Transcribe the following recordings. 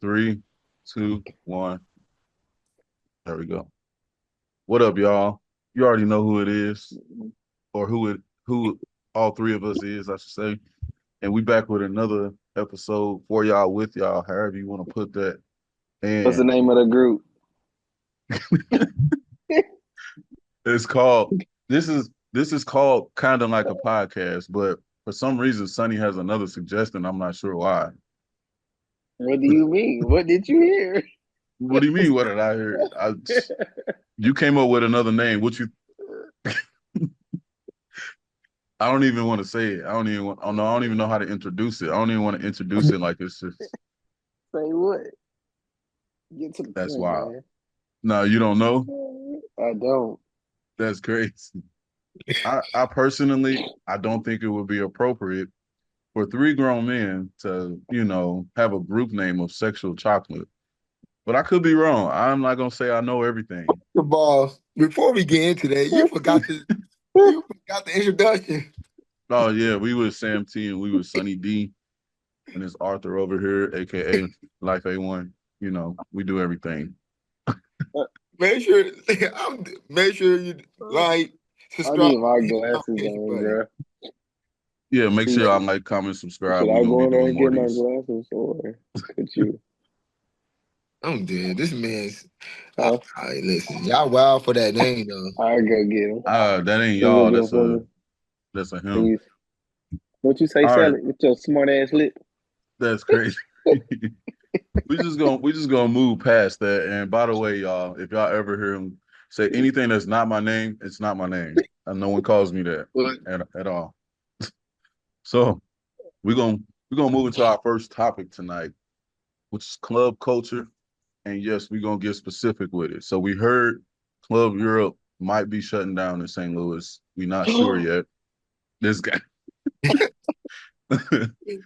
Three, two, one. There we go. What up, y'all? You already know who it is, or who all three of us is, I should say. And we back with another episode for y'all, with y'all, however you want to put that. What's the And name of the group? it's called this is called kind of like a podcast, but for some reason Sunny has another suggestion. I'm not sure why. What do you mean? What did you hear? What do you mean? What did I hear? You came up with another name. What you I don't even want to say it. I don't even want. Oh no, I don't even know how to introduce it. I don't even want to introduce it like it's just. Say what? Get to the That's point, wild. man. No, you don't know. I don't. That's crazy. I personally, I don't think it would be appropriate for three grown men to, have a group name of sexual chocolate. But I could be wrong. I'm not gonna say I know everything. The boss. Before we get into that, you forgot the introduction. Oh yeah, we with Sam T and we with Sunny D and it's Arthur over here, aka Life A1. We do everything. Make sure make sure you like, I subscribe, need my hit the glasses notification on, button. bro. Yeah, make sure Should y'all like, comment, subscribe. should We're I gonna go be in there doing and more get of my these. glasses, or could you? I'm dead. This man's Huh? listen, y'all wild for that name though. I go get them. That ain't Can you go y'all. get them That's for a me? that's a Can him. you? What you say, All right, Sally? With your smart ass lip? that's crazy. We just gonna move past that. And by the way, y'all, if y'all ever hear him say anything that's not my name, it's not my name. And no one calls me that But at all. So we're gonna move into our first topic tonight, which is club culture. And yes, we're gonna get specific with it. So we heard Club Europe might be shutting down in St. Louis. We're not sure yet. This guy,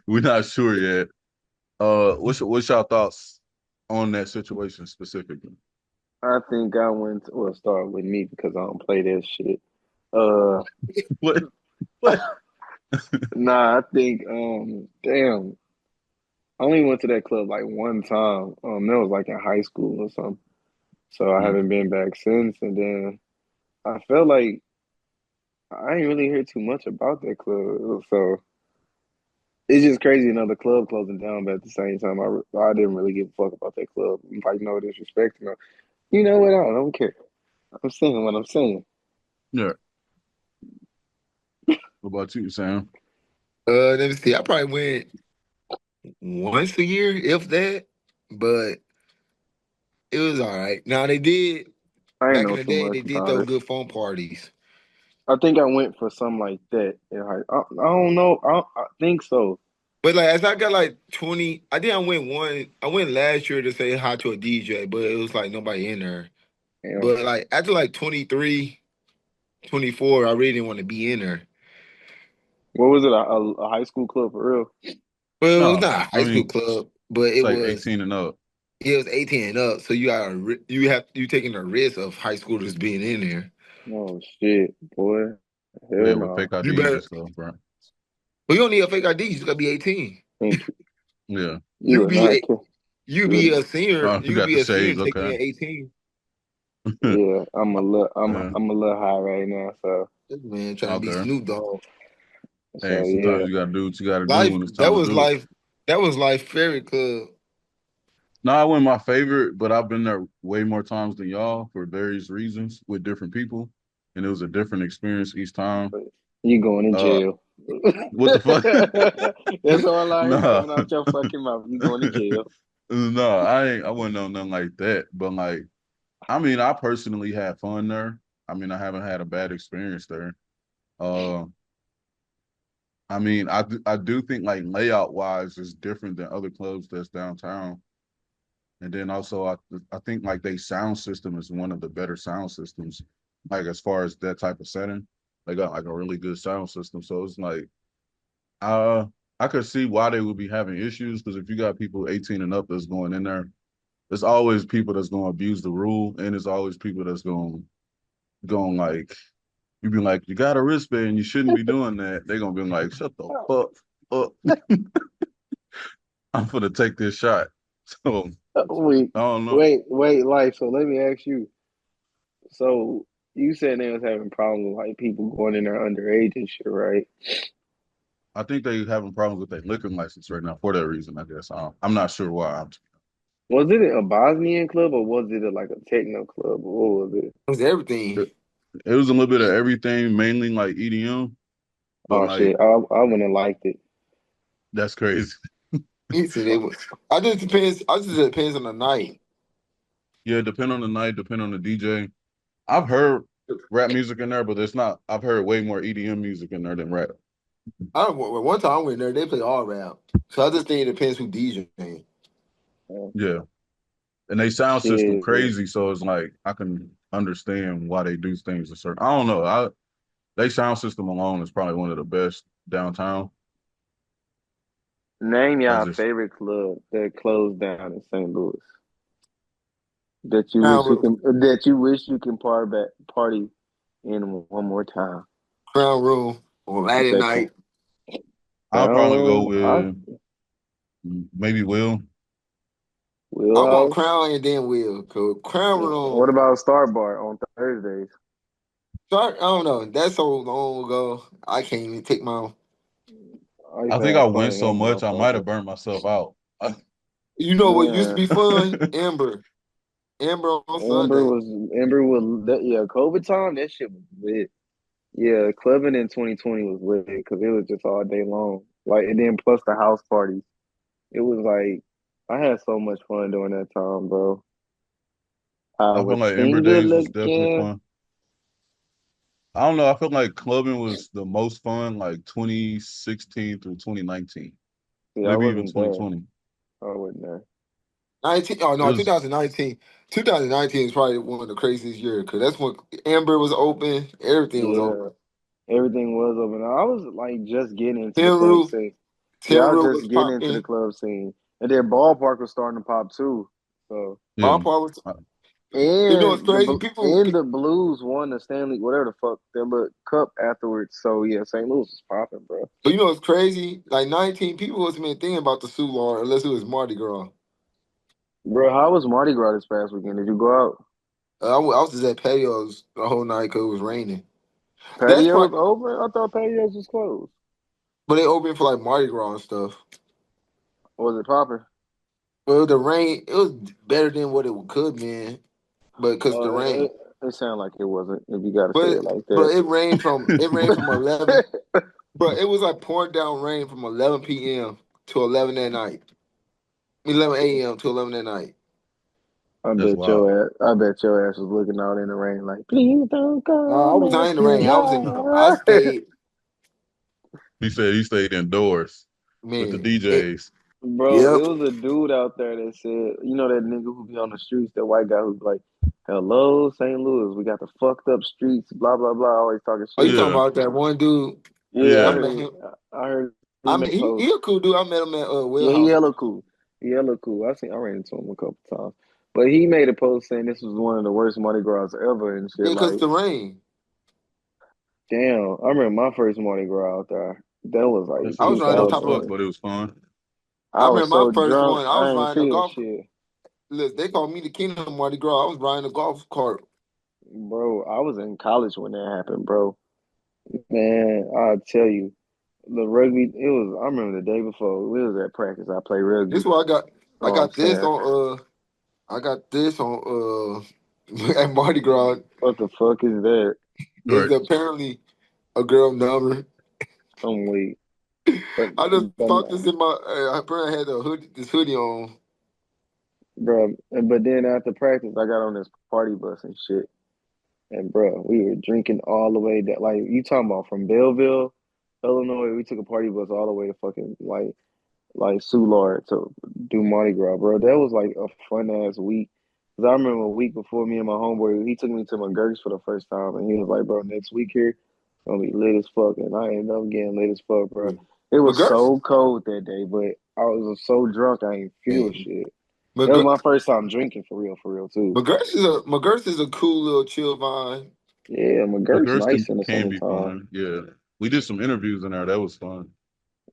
we're not sure yet. What's your thoughts on that situation specifically? I think I went. Well, start with me because I don't play that shit. Uh, What? What? nah, I think. Damn. I only went to that club like one time. That was like in high school or something. So I Mm. haven't been back since. And then I felt like I ain't really hear too much about that club. So it's just crazy another club closing down, but at the same time, I didn't really give a fuck about that club. Like no disrespect, no. You know what? I don't care. I'm saying what I'm saying. Yeah. What about you, Sam? let me see. I probably went once a year, if that. But it was all right. Now they did I ain't back in know the too day. much They did about throw it. good phone parties. I think I went for something like that in high. I don't know. I think so. But like as I got like 20, I think I went one. I went last year to say hi to a DJ, but it was like nobody in there. Damn. But like after like 23, 24, I really didn't want to be in there. What was it? A high school club for real? Well, it was No, not a I high school mean club, but it's it like was 18 and up. it was 18 and up. So you taking the risk of high schoolers being in there. Oh shit, boy. Yeah, Hell with no. fake You IDs and better. stuff, bro. Well, you don't need a fake ID. You just gotta be 18. Thank you. Yeah. You You would be not a care. you You would be a not. senior. Oh, you You could got be the a senior shades, and taking okay. at 18. Yeah, Yeah. I'm a little high right now, so This man trying to be Okay. Snoop Dogg. Hey, yeah. sometimes you gotta do what you gotta do Life when it's that time to was do it. life. That was life fairy club. No, I wasn't my favorite, but I've been there way more times than y'all for various reasons with different people, and it was a different experience each time. You going in Uh, jail. what the fuck? That's all I heard Nah, coming out your fucking mouth. You going to jail. no, I wouldn't know nothing like that. But like, I mean, I personally had fun there. I mean, I haven't had a bad experience there. Uh, I mean, I do think like layout wise is different than other clubs that's downtown. And then also I think like they sound system is one of the better sound systems. Like as far as that type of setting, they got like a really good sound system. So it's like uh I could see why they would be having issues because if you got people 18 and up that's going in there, there's always people that's going to abuse the rule, and there's always people that's going like you be like you got a wristband, you shouldn't be doing that. They're gonna be like shut the fuck up. I'm gonna take this shot. So Wait, I don't know. wait, like, so let me ask you. So you said they was having problems with like people going in there underage and shit, right? I think they having problems with their liquor license right now for that reason. I guess I'm not sure why. Was it a Bosnian club or was it like a techno club? Or what was it? It was everything. It, it was a little bit of everything, mainly like EDM, but Oh like shit, I wouldn't have liked it. that's crazy. He said it was. I just depends. I just depends on the night. Yeah, depend on the night, depend on the DJ. I've heard rap music in there, but it's not. I've heard way more EDM music in there than rap. I don't. One time I went there, they play all rap. So I just think it depends who DJing. Oh, Yeah, and they sound system shit. crazy, so it's like I can understand why they do things a certain. I don't know. They sound system alone is probably one of the best downtown. Name I your just favorite club that closed down in St. Louis that you wish Crown you Room, can party in one more time. Crown Room on late at That night. I'll Crown probably go Room, with maybe Will. I want Wheelhouse. Crown and then Will. Cause Crown What Room. about Star Bar on Thursdays? Sorry, I don't know. That's so long ago. I can't even take my. I used I to think I have went fun in so that much I might have motherfucker. burnt myself out. You know what used to Man, be fun? Amber. Amber on Amber Sunday. was Amber was that, yeah, COVID time. That shit was lit. Yeah, clubbing in 2020 was lit because it was just all day long. Like, and then plus the house parties. It was like I had so much fun during that time, bro. I I feel was like Ember single Days was definitely looking. fun. I don't know. I feel like clubbing was the most fun, like 2016 through 2019, See, I maybe even wasn't there. 2020. I wasn't there. 19. Oh It no, was 2019. 2019 is probably one of the craziest years because that's when Amber was open. Everything was Yeah, open. everything was open. I was like just getting into the Tin club Roof. scene. Yeah, Tin I was Roof just was getting into the popping. club scene, and then Ballpark was starting to pop too. So yeah. Ballpark was. I, You know what's and crazy? People. and the Blues won the Stanley whatever the fuck their little cup afterwards. So yeah, St. Louis was popping, bro. You know what's crazy? Like 19 people wasn't even thinking about the Soulard unless it was Mardi Gras. Bro, how was Mardi Gras this past weekend? Did you go out? I was just at patios the whole night because it was raining. That's Patios probably. open? I thought patios was closed. But they open for like Mardi Gras and stuff. Or was it popping? Well, the rain, it was better than what it could been, but because the rain. It, it sounded like it wasn't. If you got to say But it like but that. it rained from 11. But it was like pouring down rain from 11 p.m. to 11 at night. 11 a.m. to 11 at night. that's wild. I bet your ass was looking out in the rain like, please don't I come was not if in the you rain. I die. stayed, He said he stayed indoors with the man. DJs. Bro, it Yep. was a dude out there that said, you know that nigga who be on the streets, that white guy who's like, hello, St. Louis, we got the fucked up streets, blah, blah, blah, always talking Are you shit. talking Yeah, about that one dude? Yeah, I I yeah. met heard him. I heard he I made mean, a he post. a cool dude. I met him at Yeah, he Wheelhouse. hella cool. He hella cool. I ran into him a couple times. But he made a post saying this was one of the worst Mardi Gras ever and shit. Yeah, because Like, the rain. damn, I remember my first Mardi Gras out there. That was like That I shit was was riding on cold as top of. fuck, 2000. but it was fun. I I was remember my so first drunk, one. I was I ain't riding a feel golf. shit. Look, they called me the king of Mardi Gras. I was riding a golf cart. Bro, I was in college when that happened, bro. Man, I'll tell you, the rugby, it was, I remember the day before, we was at practice. I played This rugby. what I got. I Oh, I'm got this saying, on. I got this on. At Mardi Gras. what the fuck is that? It's Right. apparently a girl number. I'm weak. But, I just but, popped this in my. I apparently had a hoodie. This hoodie on. bro, but then after practice, I got on this party bus and shit. And bro, we were drinking all the way that like you talking about from Belleville, Illinois. We took a party bus all the way to fucking like Soulard to do Mardi Gras, bro. That was like a fun ass week. Cause I remember a week before me and my homeboy, he took me to McGurk's for the first time, and he was like, "Bro, next week here, it's gonna be lit as fuck." And I ended up getting lit as fuck, bro. It was McGurk. so cold that day, but I was so drunk I ain't feel Man. shit. That was McGurk. my first time drinking for real too. McGurk's is a cool little chill vibe. Yeah, The McGurk's girls nice in the can be summertime. fun. Yeah. We did some interviews in there. That was fun.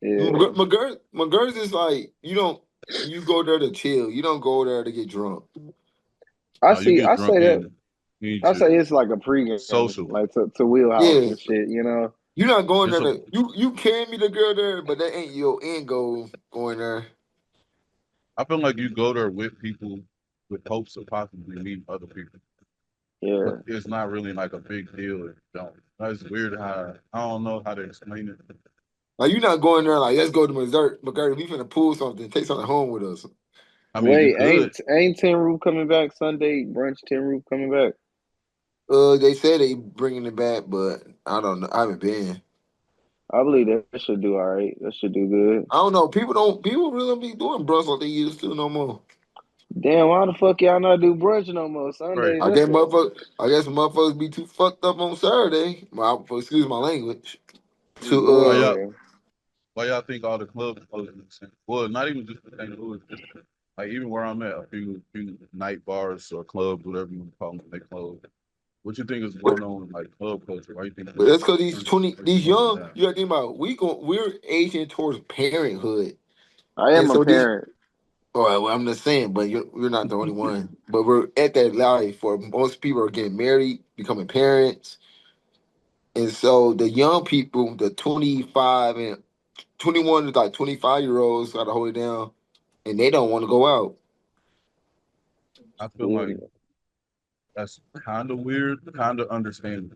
Yeah, McGurk's is like you don't. You go there to chill. You don't go there to get drunk. I No, you see. get I drunk say that. and you I say chill. it's like a pregame, Social. like to wheelhouse Yeah. and shit. You know. You're not going It's there a. to you can meet a girl there, but that ain't your end goal going there. I feel like you go there with people with hopes of possibly meeting other people, but Yeah. it's not really like a big deal if you don't. It's weird how I don't know how to explain it. Like you're not going there like let's go to Missouri. McGurry, we finna pull something, take something home with us. I mean, you Wait, could. ain't Tin Roof coming back Sunday? Brunch Tin Roof coming back. They said they bringing it back, but I don't know. I haven't been. I believe that should do all right. That should do good. I don't know. People really don't be doing brunch like they used to no more. Damn, why the fuck y'all not do brunch no more Right. Sundays? That's a I guess motherfuckers be too fucked up on Saturday. Excuse my language. Why To y'all? yeah. Why y'all think all the clubs closing? Well, not even just the St. Louis, just like even where I'm at, a few night bars or clubs, whatever you want to call them, they close. What you think is going on with like club culture? Why you think but that's because it's these slowing young, down? you gotta think about we're aging towards parenthood. I And am a so these parent. well, I'm just saying, but you're not the only one. But we're at that life where most people are getting married, becoming parents. And so the young people, the 25 and 21 to like 25-year-olds gotta hold it down and they don't want to go out. I feel like Yeah. that's kind of weird, kind of understandable.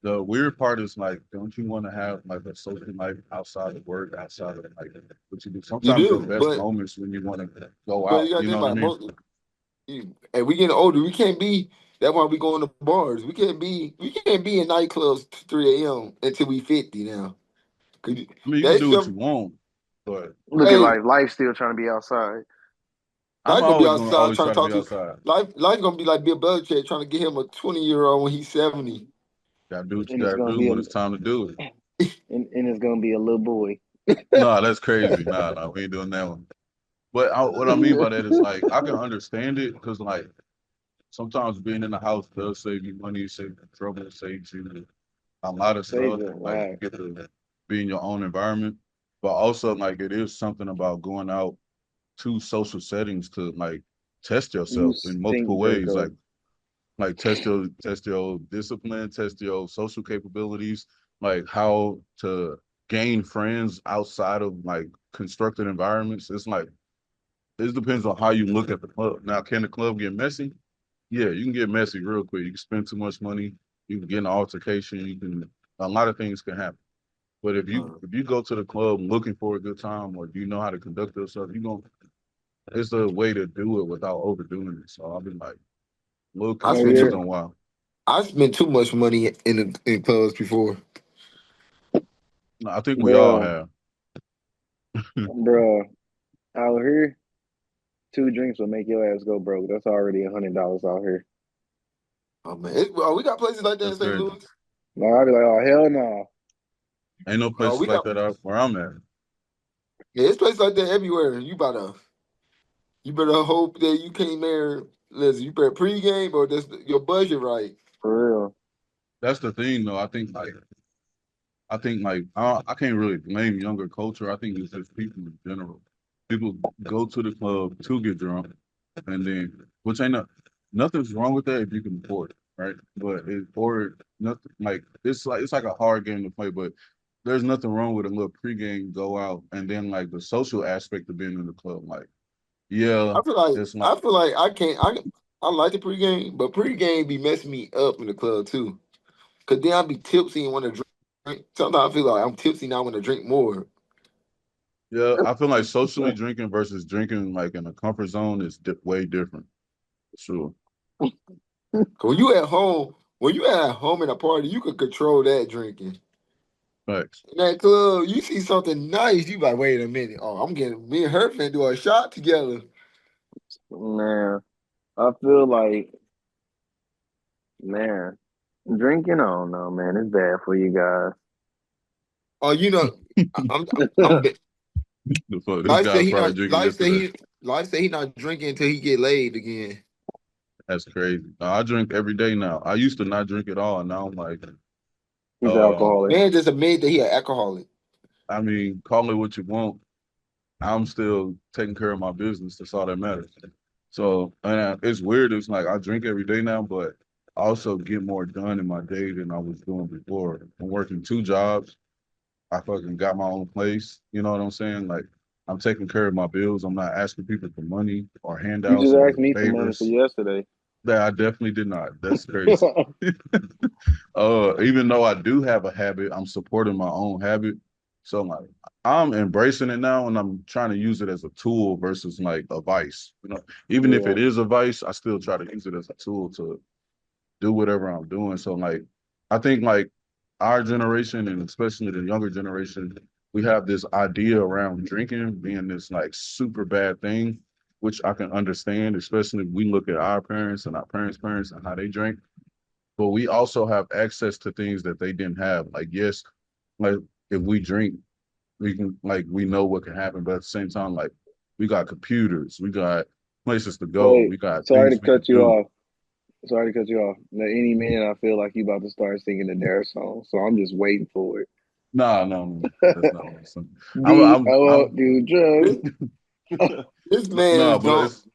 The weird part is like, don't you want to have like a social life outside of work, outside of like what you do? You Sometimes your do, best moments when you want to go but you out. gotta You think know what I about it. mean? And we getting older. We can't be. That's why we going to bars. We can't be in nightclubs to 3 a.m. until we 50 now. 'Cause I mean, you can that do what you stuff. want, but Look at Hey, life. Life still trying to be outside. I'm life gonna be always gonna outside always trying try to to talk be to outside. life gonna be like Bill Belichick trying to get him a 20-year-old when he's 70. Gotta do what you And it's gotta gonna do be a when it's time to do it. and it's gonna be a little boy. No, that's crazy. Nah, we ain't doing that one. But what I mean by that is like I can understand it because like sometimes being in the house does save you money, save you trouble, saves you a lot of Saves stuff. a Like lot. you get to be in your own environment, but also like it is something about going out to social settings to like test You yourself in multiple stink, ways. Draco. Like test your discipline, test your social capabilities, like how to gain friends outside of like constructed environments. It's like it depends on how you look at the club. Now, can the club get messy? Yeah, you can get messy real quick. You can spend too much money. You can get in an altercation. You can a lot of things can happen. But if you go to the club looking for a good time or you know how to conduct yourself, you going it's a way to do it without overdoing it. So I've been like a little I Oh spent confused yeah, on why. I spent too much money in clubs before. No, I think we all bruh, have. bruh. Out here, two drinks will make your ass go broke. That's already $100 out here. Oh man, we got places like that in That's St. crazy. Louis. Like I'd be like, oh hell no. Ain't no Oh, places we like got that out where I'm at. yeah, it's places like that everywhere. You better hope that you came there. Listen, you better pregame or that's your budget right. For real. That's the thing, though. I think like I can't really blame younger culture. I think it's just people in general. People go to the club to get drunk, and then which ain't nothing's wrong with that if you can afford it, right? But it or nothing like it's like a hard game to play, but there's nothing wrong with a little pregame go out and then like the social aspect of being in the club. Like, yeah, I feel like it's not. I feel like I can't. I like the pregame, but pregame be messing me up in the club too. Cause then I be tipsy and want to drink. Sometimes I feel like I'm tipsy now. I want to drink more. Yeah, I feel like socially drinking versus drinking like in a comfort zone is way different. For sure. 'Cause when you at home in a party, you can control that drinking. Facts. In that club, you see something nice, you like, wait a minute. Oh, I'm getting me and her finna do a shot together. Man, I feel like man, drinking. I don't know, man. It's bad for you guys. Oh, I'm The fuck, this life guy said was he probably not drinking life said yesterday. he not drinking until he get laid again. That's crazy. I drink every day now. I used to not drink at all, and now I'm like, He's um, alcoholic. Man just admit that he an alcoholic. I mean, call it what you want. I'm still taking care of my business. That's all that matters. So, and it's weird. It's like I drink every day now, but I also get more done in my day than I was doing before. I'm working two jobs. I fucking got my own place. You know what I'm saying? Like I'm taking care of my bills. I'm not asking people for money or You handouts just asked or me for money for favors. yesterday. That I definitely did not. That's crazy. Even though I do have a habit, I'm supporting my own habit. So like I'm embracing it now and I'm trying to use it as a tool versus like a vice. You know, even if Yeah. it is a vice, I still try to use it as a tool to do whatever I'm doing. So like I think like our generation and especially the younger generation, we have this idea around drinking being this like super bad thing, which I can understand, especially if we look at our parents and our parents' parents and how they drink. But we also have access to things that they didn't have. Like, yes, like if we drink, we can like we know what can happen, but at the same time, like we got computers, we got places to go, Wait, we got sorry to things we can cut you do. off. Sorry to cut you off. Now, any minute, I feel like you about to start singing the Dare song, so I'm just waiting for it. No, no, no, that's not what I'm saying. I'm, D, I I'm, won't I'm, do drugs. This, this man no, but don't. it's.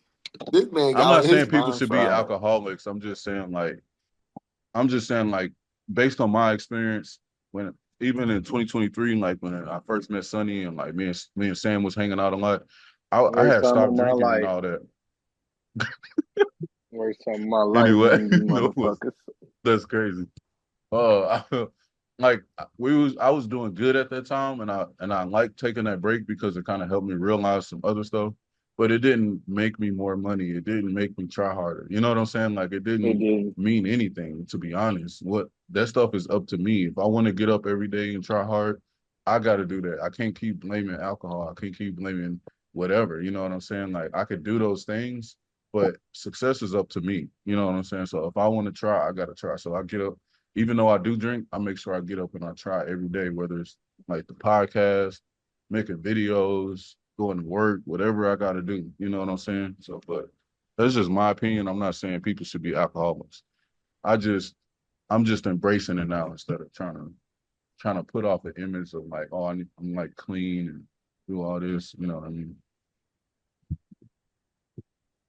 This man I'm got not his saying people mind should be fried. alcoholics. I'm just saying like based on my experience when even in 2023, like when I first met Sunnie and like me and Sam was hanging out a lot, I Worst had time of stopped my drinking and life. all that. Worst time of my life Anyway, meeting you no, motherfuckers. that's crazy. Like I was doing good at that time, and I like taking that break because it kind of helped me realize some other stuff. But it didn't make me more money. It didn't make me try harder. You know what I'm saying? Like it It didn't didn't. mean anything, to be honest. What that stuff is up to me. If I want to get up every day and try hard, I got to do that. I can't keep blaming alcohol. I can't keep blaming whatever. You know what I'm saying? Like I could do those things, but success is up to me. You know what I'm saying? So if I want to try, I got to try. So I get up even though I do drink, I make sure I get up and I try every day, whether it's like the podcast, making videos, going to work, whatever I got to do. You know what I'm saying? So, but that's just my opinion. I'm not saying people should be alcoholics. I just, I'm just embracing it now instead of trying to put off the image of like, oh, I'm like clean and do all this. You know what I mean?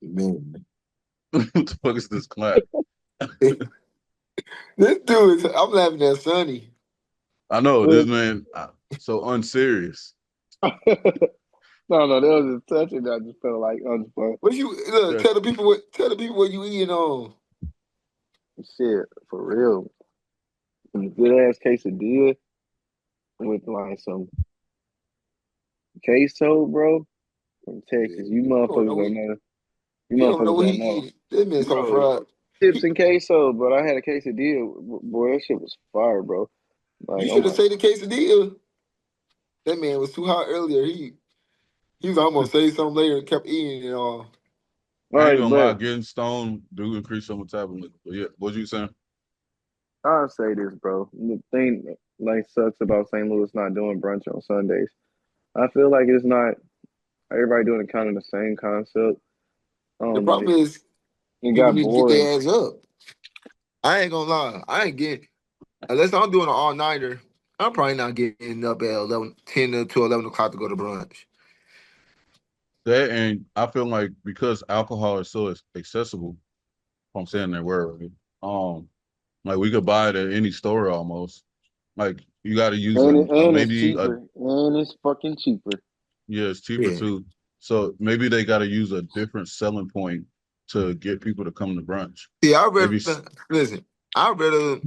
Man, What the fuck is this clap? this dude is. I'm laughing at Sunny. I know this Look, man so unserious. no, no, that was just touching. I just felt like unfun. What you look? That's Tell the people what you eating on. Shit, for real. Some good ass quesadilla with like some queso, bro, from Yeah, Texas. You you don't motherfuckers know. don't know. You You don't know motherfuckers what he don't know. eating. This man so Bro, fried. chips He, and queso, but I had a quesadilla. Boy, that shit was fire, bro. Like, you oh should have my. said the quesadilla. That man was too hot earlier. He was almost say something later and kept eating it all. All I ain't right, gonna lie, but getting stoned do increase your metabolism. But yeah, what you saying? I'll say this, bro. The thing like sucks about St. Louis not doing brunch on Sundays. I feel like it's not everybody doing it kind of the same concept. I The don't know. problem is It people got need to get boring. their ass up. I ain't gonna lie. I ain't getting unless I'm doing an all nighter. I'm probably not getting up at 11, 10 to 11 o'clock to go to brunch. That and I feel like because alcohol is so accessible, if I'm saying that word right, like we could buy it at any store almost. Like you got to use a And it's maybe a cheaper. And it's fucking cheaper. yeah, it's cheaper Yeah. too. So maybe they got to use a different selling point to get people to come to brunch. See, I Maybe rather listen. I rather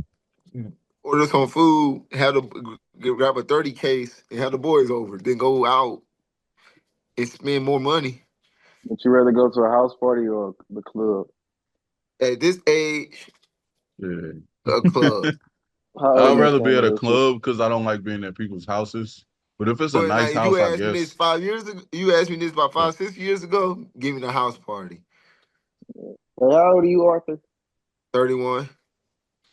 order some food, grab a 30 case, and have the boys over, than go out and spend more money. Would you rather go to a house party or the club? At this age, yeah. a club. How old I'd your rather be son, at a Melissa? club because I don't like being at people's houses. But if it's a But nice like, if you house, I asked me this guess 5 years ago, you asked me this about yeah, 5, 6 years ago, give me the house party. Hey, how old are you, Arthur? 31.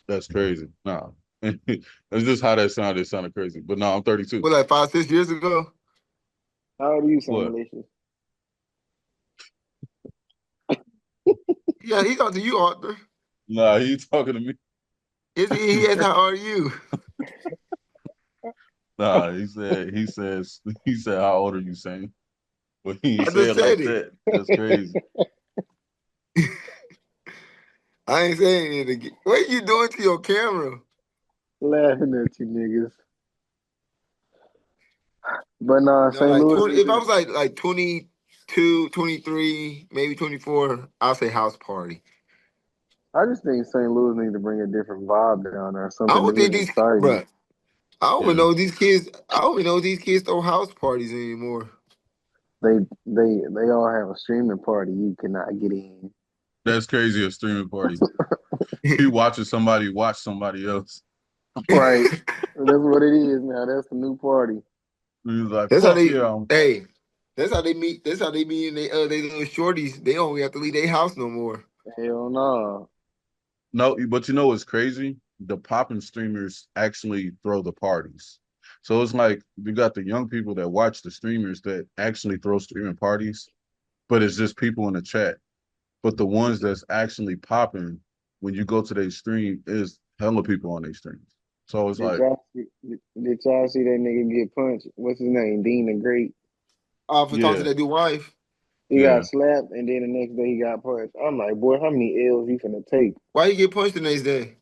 that's crazy. Nah, that's just how that sounded. It sounded crazy. But no, I'm 32. What, like 5, 6 years ago? How old are you, son, What? Melissa? Yeah, he talked to you, Arthur. Nah, he talking to me. He asked how are you? Nah, he said, how old are you saying? When you I say just it said like it. that, that's crazy. I ain't saying it again. What you doing to your camera? Laughing at you niggas. But nah, No, St. like Louis 20, need if I to. was like 22, 23, maybe 24, I'll say house party. I just think St. Louis need to bring a different vibe down there, I something don't new think and these, exciting. bruh, I don't even Yeah, know these kids. I don't even know these kids throw house parties anymore. They all have a streaming party. You cannot get in. that's crazy. A streaming party. He watching somebody watch somebody else. Right. That's what it is now. That's the new party. He was like, That's how "Fuck they. yeah!" Hey, that's how they meet. That's how they meet. And they little shorties. They don't have to leave their house no more. Hell no. No, but you know what's crazy? The popping streamers actually throw the parties. So it's like you got the young people that watch the streamers that actually throw streaming parties, but it's just people in the chat. But the ones that's actually popping when you go to their stream is hella people on their streams. So it's Did like, y'all see, did y'all see that nigga get punched? What's his name? Dean the Great. For talking to yeah, that dude wife. He yeah. got slapped and then the next day he got punched. I'm like, boy, how many L's you finna take? Why he get punched the next day?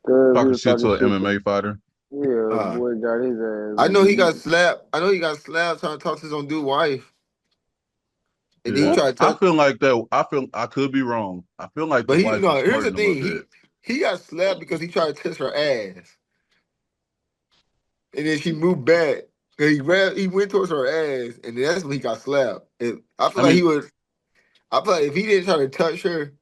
Cause he Talking was shit talking to an shit to, MMA fighter. yeah, Uh, boy got his ass I know he got beat. slapped. I know he got slapped trying to talk to his own dude wife, and then he Yeah. What? tried to I touch. feel like that. I feel I could be wrong. I feel like the But he wife is no. Here's the flirting a little thing. bit. He got slapped because he tried to touch her ass, and then she moved back. He went towards her ass, and that's when he got slapped. And I feel I like he mean, was. I feel like if he didn't try to touch her,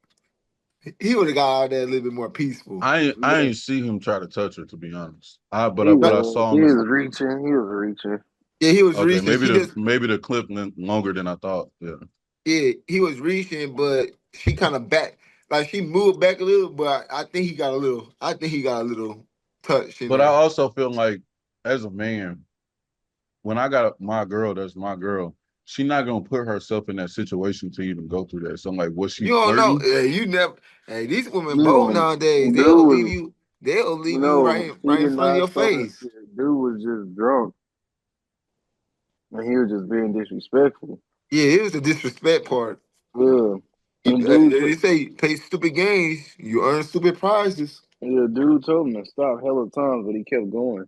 he would have got out there a little bit more peaceful. I Yeah, ain't see him try to touch her to be honest. I but he I, what But I was. saw He on the was reaching. He was reaching. yeah, he was okay, reaching. She just maybe the clip went longer than I thought. Yeah. yeah, he was reaching, but she kind of back, like she moved back a little. But I think he got a little. I think he got a little touch in But I there. also feel like as a man, when I got my girl, that's my girl, she not gonna put herself in that situation to even go through that. So I'm like, was she You don't know. flirting? You never. Hey, these women bold You nowadays. dude was They'll leave you no. She right in did front of not your show that face. shit. Dude was just drunk and he was just being disrespectful. Yeah, it was the disrespect part. Yeah, and They say play stupid games, you earn stupid prizes. yeah, dude told him to stop hella times, but he kept going.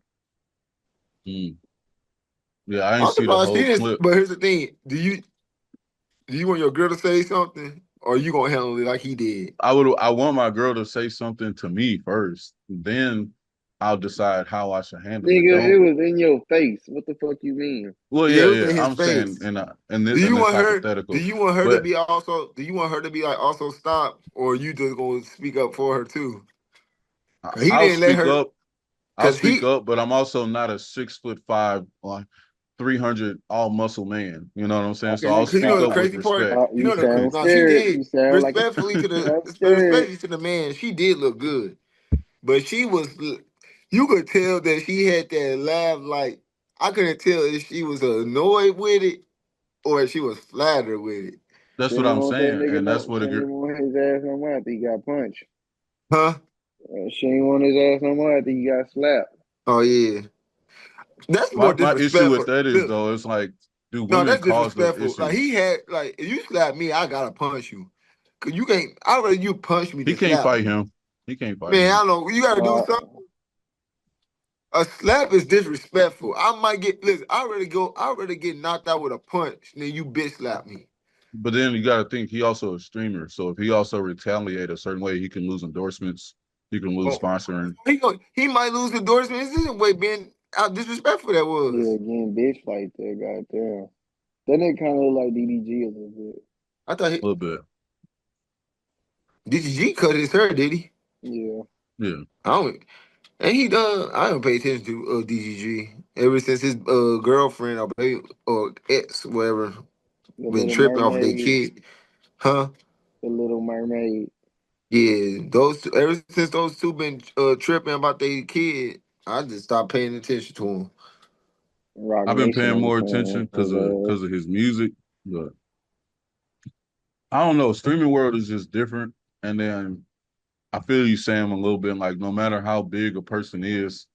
Mm. Yeah, I ain't I'm see the surprised she whole didn't. clip. But here's the thing: do you want your girl to say something, or you gonna handle it like he did? I want my girl to say something to me first. Then I'll decide how I should handle it. Nigga, it Don't was in your face. What the fuck you mean? well, Yeah, yeah, it was yeah. in his I'm saying face. in this Do hypothetical. you want her to But be also? Do you want her to be like also stop, or you just gonna speak up for her too? Cause he I'll didn't let speak her. up. I'll Cause speak he up, but I'm also not a 6'5" or 300 all muscle man. You know what I'm saying? So Cause I'll you speak know the up with crazy part. respect. You You know the sound no, she scared. You did sound like respectfully to you the sound scared. respectfully to the man. She did look good, but she was. You could tell that she had that laugh. Like I couldn't tell if she was annoyed with it or if she was flattered with it. That's She what ain't I'm want that saying, nigga and that's no. what She a ain't girl. want his ass no more after he got punched. Huh? She ain't want his ass no more after he got slapped. Oh yeah, that's more My issue with disrespectful. that is Look, though, it's like, do no, women that's cause those disrespectful. Like issues? he had, like if you slap me, I gotta punch you. Cause you can't. I'd rather you punch me He than can't slap fight me. him. He can't fight Man, I him. don't know. You gotta do something. Uh, A slap is disrespectful. I might get listen. I already go. I already get knocked out with a punch. Then you bitch slap me. But then you got to think he also a streamer. So if he also retaliate a certain way, he can lose endorsements. He can lose Oh, sponsoring. he might lose endorsements. This is the way being how disrespectful that yeah, was. again, bitch fight there, goddamn. That nigga kind of look like DDG a little bit. I thought A little bit. DCG cut his hair. Did he? Yeah, Yeah. I don't. And he done. I don't pay attention to DGG ever since his girlfriend or baby or ex whatever the been Little tripping off of their Mermaid, kid, huh? the Little Mermaid, Yeah, ever since those two been tripping about their kid, I just stopped paying attention to them. Rock I've been Nation paying on more on attention his because ass. of his music. But I don't know. Streaming world is just different. And then I feel you, Sam, a little bit like no matter how big a person is,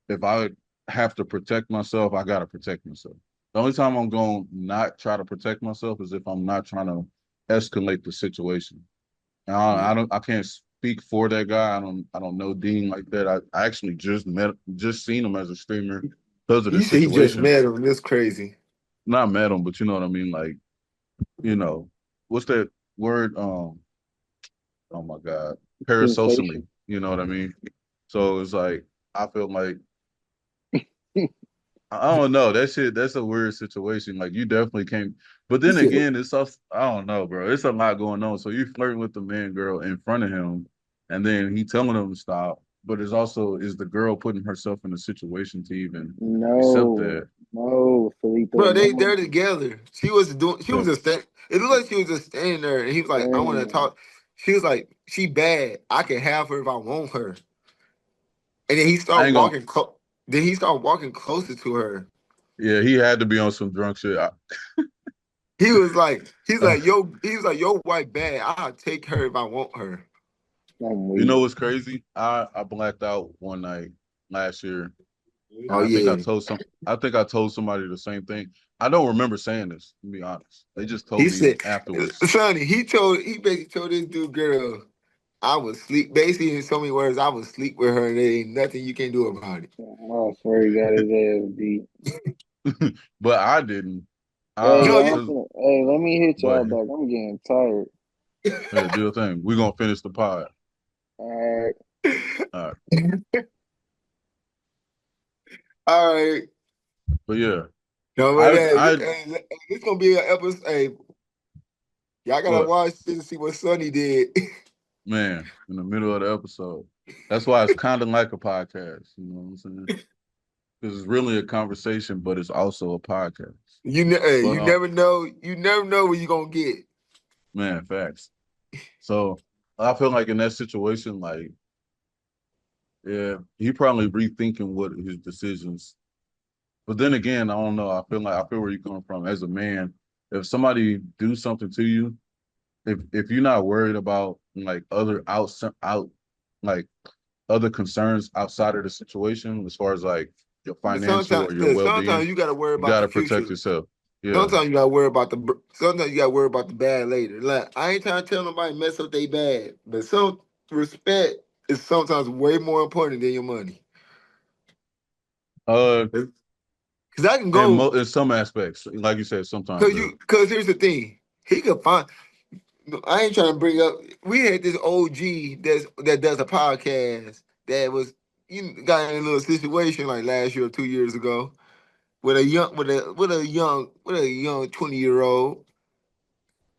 if I have to protect myself, I gotta protect myself. The only time I'm going to not try to protect myself is if I'm not trying to escalate the situation. And Yeah. I can't speak for that guy. I don't know Dean like that. I actually just seen him as a streamer because of You this see, he just situation. met him. That's crazy. Not met him, but you know what I mean. Like, you know, what's that word? Oh my God, parasocially. Sensation. You know what I mean? So it's like I feel like I don't know. That shit, that's a weird situation. Like you definitely can't. But He then said, again, it's also, I don't know, bro. It's a lot going on. So you flirting with the man girl in front of him, and then he telling him to stop. But it's also is the girl putting herself in a situation to even accept No, that. no, Felito, bro, no. they're together. She was doing. She was So just it looked like she was just standing there, and he was like, "I want to Dang, talk." She was like, "She bad. I can have her if I want her." And then he I started ain't gonna. walking. Then he started walking closer to her. Yeah, he had to be on some drunk shit. He's Uh, like, yo, he was like, yo, white bad. I'll take her if I want her. I'm you weak. know what's crazy? I blacked out one night last year, and Oh yeah. I think I told somebody the same thing. I don't remember saying this, to be honest. They just told He me said, afterwards. Sonny, he basically told this dude, girl, I was sleep. Basically, in so many words, I was sleep with her, and there ain't nothing you can do about it. I swear he got his ass beat. But I didn't. No, you, Cause Hey, let me hit but y'all back. I'm getting tired. yeah, do your thing. We're gonna finish the pod. All right. All right. all right. But yeah, No, but I this gonna be an episode. Hey, y'all gotta what watch this and see what Sonny did. man in the middle of the episode. That's why it's kind of like a podcast. You know what I'm saying? Because it's really a conversation, but it's also a podcast. Hey, But you never know what you gonna get. man, facts. So I feel like in that situation, like yeah, he probably rethinking what his decisions. But then again, I don't know. I feel where you're coming from as a man. If somebody do something to you, if you're not worried about like out like other concerns outside of the situation, as far as like your But financial or your well sometimes being, you gotta worry you about got the to protect future. yourself. Yeah, Sometimes you gotta worry about sometimes you gotta worry about the bad later. Like I ain't trying to tell nobody mess up they bad, but some respect is sometimes way more important than your money. uh, Cause I can go, in some aspects, like you said, sometimes. Yeah, cause here's the thing. He could find I ain't trying to bring up we had this OG that does a podcast that was got in a little situation like last year or 2 years ago with a young 20-year-old,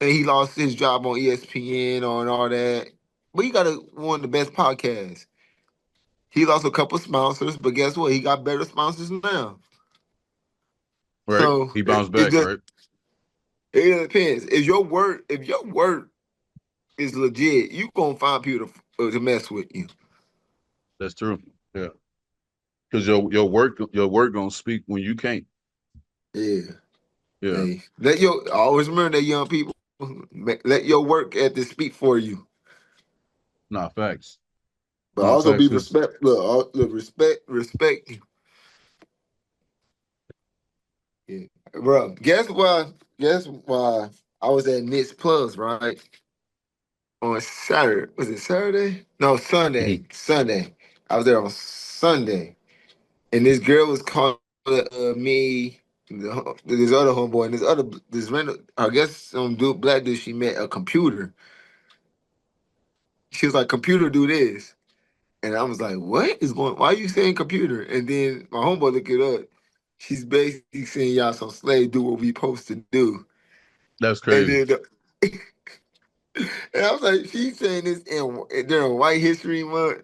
and he lost his job on ESPN and all that. But he got one of the best podcasts. He lost a couple sponsors, but guess what? He got better sponsors now. right. So He bounced it back, just right? it depends. If your work is legit, you gonna find people to mess with you. That's true. Yeah, because your work gonna speak when you can't. Yeah. Yeah, Hey, always remember that young people. Let your work ethic speak for you, not facts. but Not also facts. be Because respect. Look, respect. Yeah, bro. Guess why? Guess why? I was at Nick's Plus right on Saturday. Was it Saturday? No, Sunday. Sunday. I was there on Sunday, and this girl was calling me. This other homeboy and this random. I guess some dude, black dude she met a computer. She was like, "Computer, do this." And I was like, what is going why are you saying computer? And then my homeboy look it up. She's basically saying y'all some slave do what we supposed to do. that's And crazy. then and I was like, she's saying this during White History Month.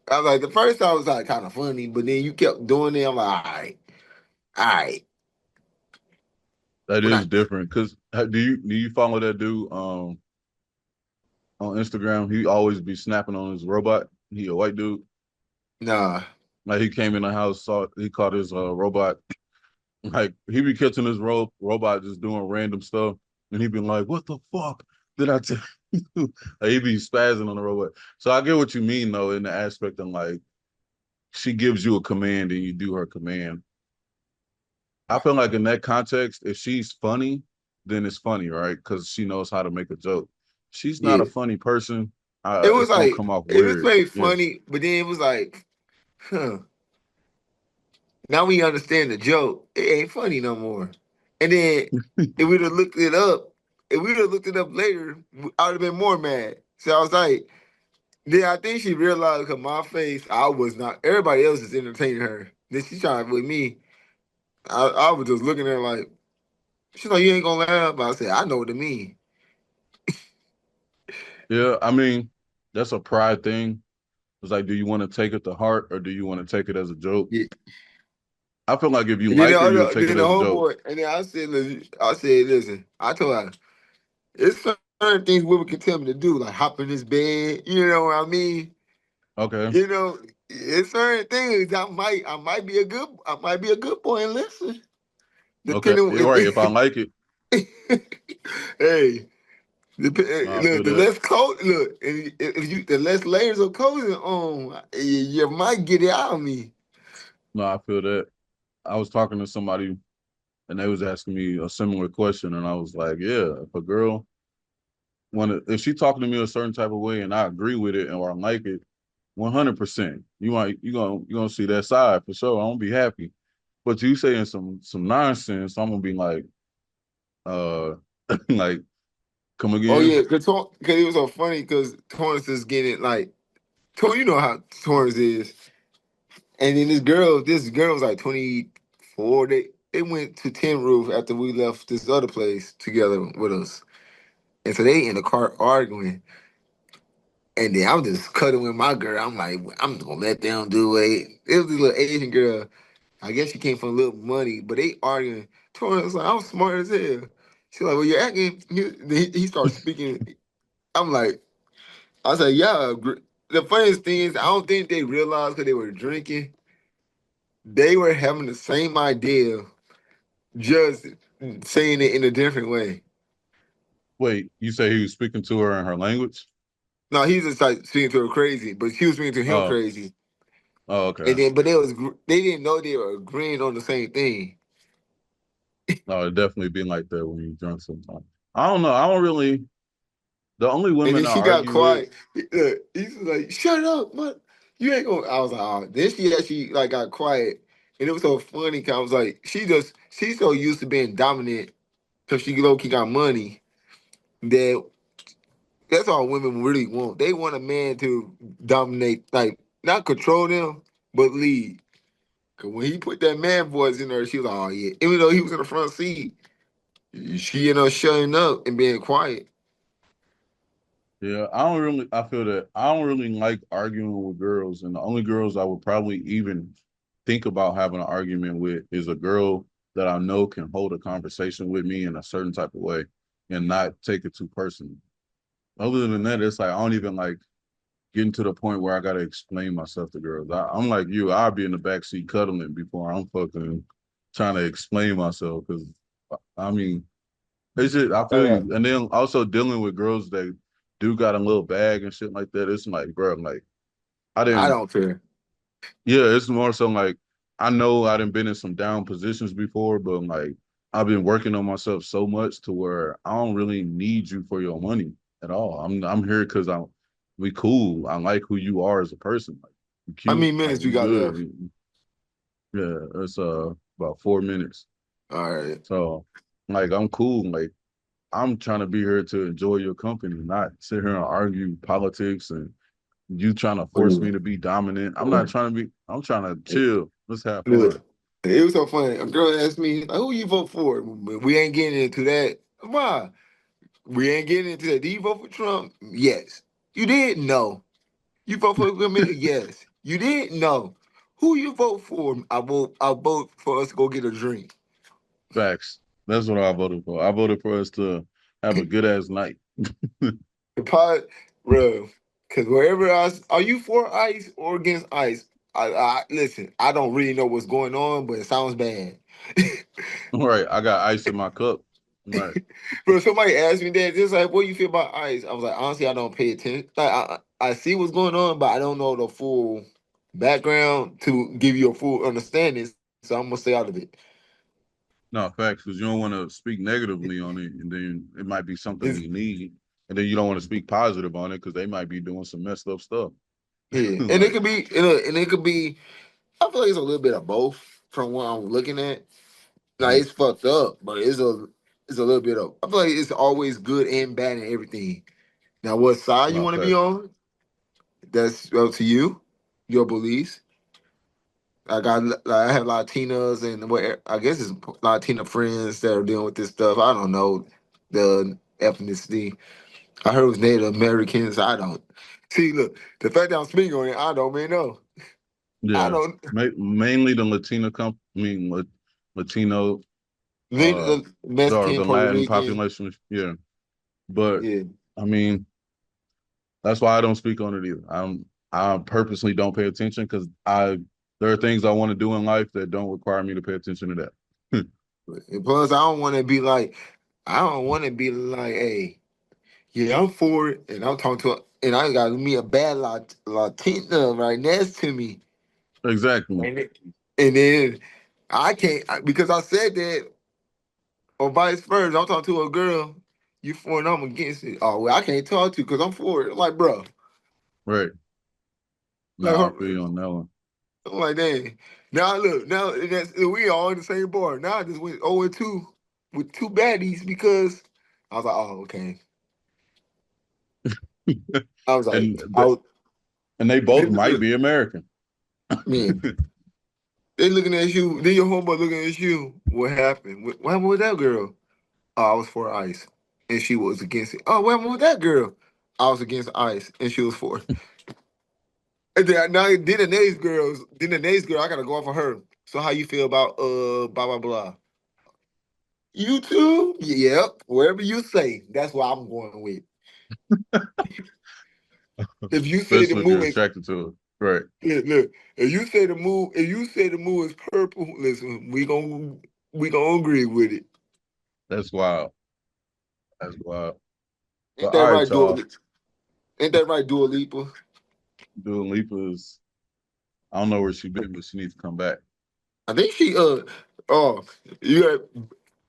I was like, the first time was like kind of funny, but then you kept doing it. I'm like, all right, That we're is not different. Because do you follow that dude on Instagram? He always be snapping on his robot. He a white dude. nah. Like he came in the house, saw he caught his robot. Like he be catching his robot just doing random stuff, and he be like, "What the fuck did I tell you?" Like, he be spazzing on the robot. So I get what you mean though, in the aspect of like she gives you a command and you do her command. I feel like in that context, if she's funny, then it's funny, right? Because she knows how to make a joke. She's not a Yeah. funny person. It was It's gonna like come off it was weird. very Yeah. funny, but then it was like, huh. Now we understand the joke. It ain't funny no more. And then if we'd have looked it up, if we'd have looked it up later, I would have been more mad. So I was like, then I think she realized because my face, I was not. Everybody else is entertaining her. Then she tried with me. I was just looking at her like, she's like, you ain't gonna laugh. But I said, I know what it mean. Yeah. I mean, that's a pride thing. It's like, do you want to take it to heart or do you want to take it as a joke? Yeah. I feel like if you And then like her, you'll take then it the as a joke. homeboy, and then I said, listen, I told her, it's certain things women can tell me to do, like hop in this bed. You know what I mean? Okay. You know, it's certain things I might be a good boy and listen. Okay. Depending on You're right. If I like it, hey, no, I look, feel the that. less coat, look, if you the less layers of clothing on, you might get it out of me. No, I feel that. I was talking to somebody and they was asking me a similar question, and I was like, yeah, if a girl if she talking to me a certain type of way and I agree with it or I like it, 100%, you gonna see that side for sure. I'm gonna be happy. But you saying some nonsense, I'm gonna be like, uh, like, come Oh again? yeah, because it was so funny because Torrance is getting like, you know how Torrance is. And then this girl was like 24. They went to Tin Roof after we left this other place together with us. And so they in the car arguing. And then I'm just cutting with my girl. I'm like, I'm just gonna let them do it. It was this little Asian girl. I guess she came from a little money, but they arguing. Tori was like, I'm smart as hell. She's like, well, you're acting. He started speaking. I'm like, I said, yeah. The funniest thing is, I don't think they realized because they were drinking. They were having the same idea, just saying it in a different way. Wait, you say he was speaking to her in her language? No, he was just like speaking to her crazy, but she was speaking to him Oh, crazy. oh, And okay. then, they didn't know they were agreeing on the same thing. No, it definitely been like that when you drunk sometimes. I don't know. I don't really. The only And women then I she got argue with, quiet. He's like, "Shut up, man! You ain't gonna." I was like, "Oh." Then she actually like got quiet, and it was so funny. Cause I was like, she's so used to being dominant because she low key got money that that's all women really want. They want a man to dominate, like not control them, but lead. Cause when he put that man voice in her, she was like, "Oh yeah." Even though he was in the front seat, she shutting up and being quiet. yeah, I don't really. I feel that I don't really like arguing with girls, and the only girls I would probably even think about having an argument with is a girl that I know can hold a conversation with me in a certain type of way and not take it too personally. Other than that, it's like I don't even like getting to the point where I gotta explain myself to girls. I'm like you. I'll be in the backseat cuddling before I'm fucking trying to explain myself because I mean it's just I feel Uh, you. And then also dealing with girls that do got a little bag and shit like that. It's like, bro, like I I didn't. don't care. Yeah, it's more so like I know I didn't been in some down positions before, but like I've been working on myself so much to where I don't really need you for your money at all. I'm here because we cool. I like who you are as a person. Like you How cute. many Like minutes you we got good. left? Yeah, it's about 4 minutes. All right. So like I'm cool. Like I'm trying to be here to enjoy your company, not sit here and argue politics and you trying to force me to be dominant. I'm not trying to be, I'm trying to chill. Let's have Look, fun. it was so funny. A girl asked me, like, who you vote for? But we ain't getting into that. Why? We ain't getting into that. Do you vote for Trump? Yes. You did? No. You vote for him? Yes. You did? No. Who you vote for? I vote for us to go get a drink. Facts. That's what I voted for. I voted for us to have a good ass night. The pot, bro. Because are you for ICE or against ICE? I listen. I don't really know what's going on, but it sounds bad. All right. I got ice in my cup. All right. Bro, somebody asked me that, just like, what do you feel about ICE? I was like, honestly, I don't pay attention. Like, I see what's going on, but I don't know the full background to give you a full understanding. So I'm gonna stay out of it. No, facts, because you don't want to speak negatively on it, and then it might be something It's we need, and then you don't want to speak positive on it because they might be doing some messed up stuff. yeah, and it Like, could be, and it could be. I feel like it's a little bit of both from what I'm looking at. Like mhm, it's fucked up, but it's a little bit of. I feel like it's always good and bad and everything. Now, what side you no, want to be facts. on? That's up to you, your beliefs. I have Latinas and what I guess it's Latina friends that are dealing with this stuff. I don't know the ethnicity. I heard it was Native Americans. I don't see. Look, the fact that I'm speaking on it, I don't even know. I Yeah, don't. mainly the Latino, uh, or Mexican, the Puerto Latin Rican. population. Yeah, but Yeah, I mean, that's why I don't speak on it either. I purposely don't pay attention because I there are things I want to do in life that don't require me to pay attention to that. and plus I don't want to be like. I don't want to be like, hey, yeah, I'm for it, and I'm talking to, and I got me a bad Latina right next to me. Exactly. And then I can't because I said that, or vice versa. I'm talking to a girl, you for and I'm against it. Oh well, I can't talk to you because I'm for it. I'm like, bro, Right. like No, I her, feel you on that one. I'm like, dang. Now look, now we all in the same bar. Now I just went 0-2 with two baddies because I was like, oh okay. I was like, and I th- was, and they they, both might be American. man, they looking at you. Then your homeboy looking at you. What happened? What happened with that girl? Oh, I was for ice, and she was against it. Oh, what happened with that girl? I was against ice, and she was for it. And then then the next girl, I gotta go off of her. So how you feel about blah blah blah? You too? Yep. Wherever you say, that's what I'm going with. If you say the Especially if you're moon is attracted to it. Right. look, if you say the moon is purple, listen, we gonna agree with it. That's wild. That's wild. Ain't But that all right, right, Dua? y'all. Ain't that right, Dua Lipa? Dua Lipa's I don't know where she been, but she needs to come back. I think she oh you had,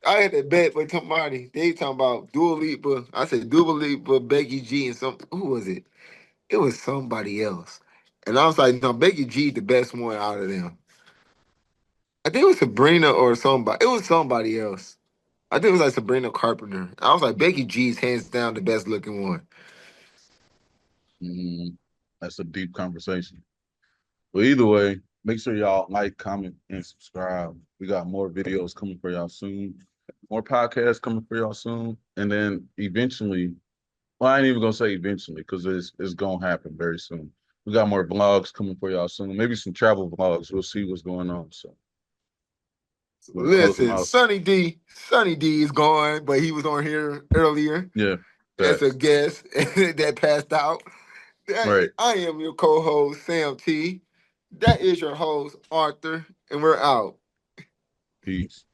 I had that bet with somebody. They talking about Dua Lipa. I said Dua Lipa, Becky G, and some who was it? It was somebody else. And I was like, no, Becky G the best one out of them. I think it was Sabrina or somebody. It was somebody else. I think it was like Sabrina Carpenter. I was like, Becky G's hands down the best looking one. Mm, that's a deep conversation. But either way, make sure y'all like, comment, and subscribe. We got more videos coming for y'all soon. More podcasts coming for y'all soon. And then eventually, well, I ain't even gonna say eventually because it's gonna happen very soon. We got more vlogs coming for y'all soon. Maybe some travel vlogs. We'll see what's going on. So we'll close them Listen, out. Sunny D is gone, but he was on here earlier Yeah, as a facts. guest that passed out. Right. I am your co-host, Sam T. That is your host, Arthur, and we're out. Peace.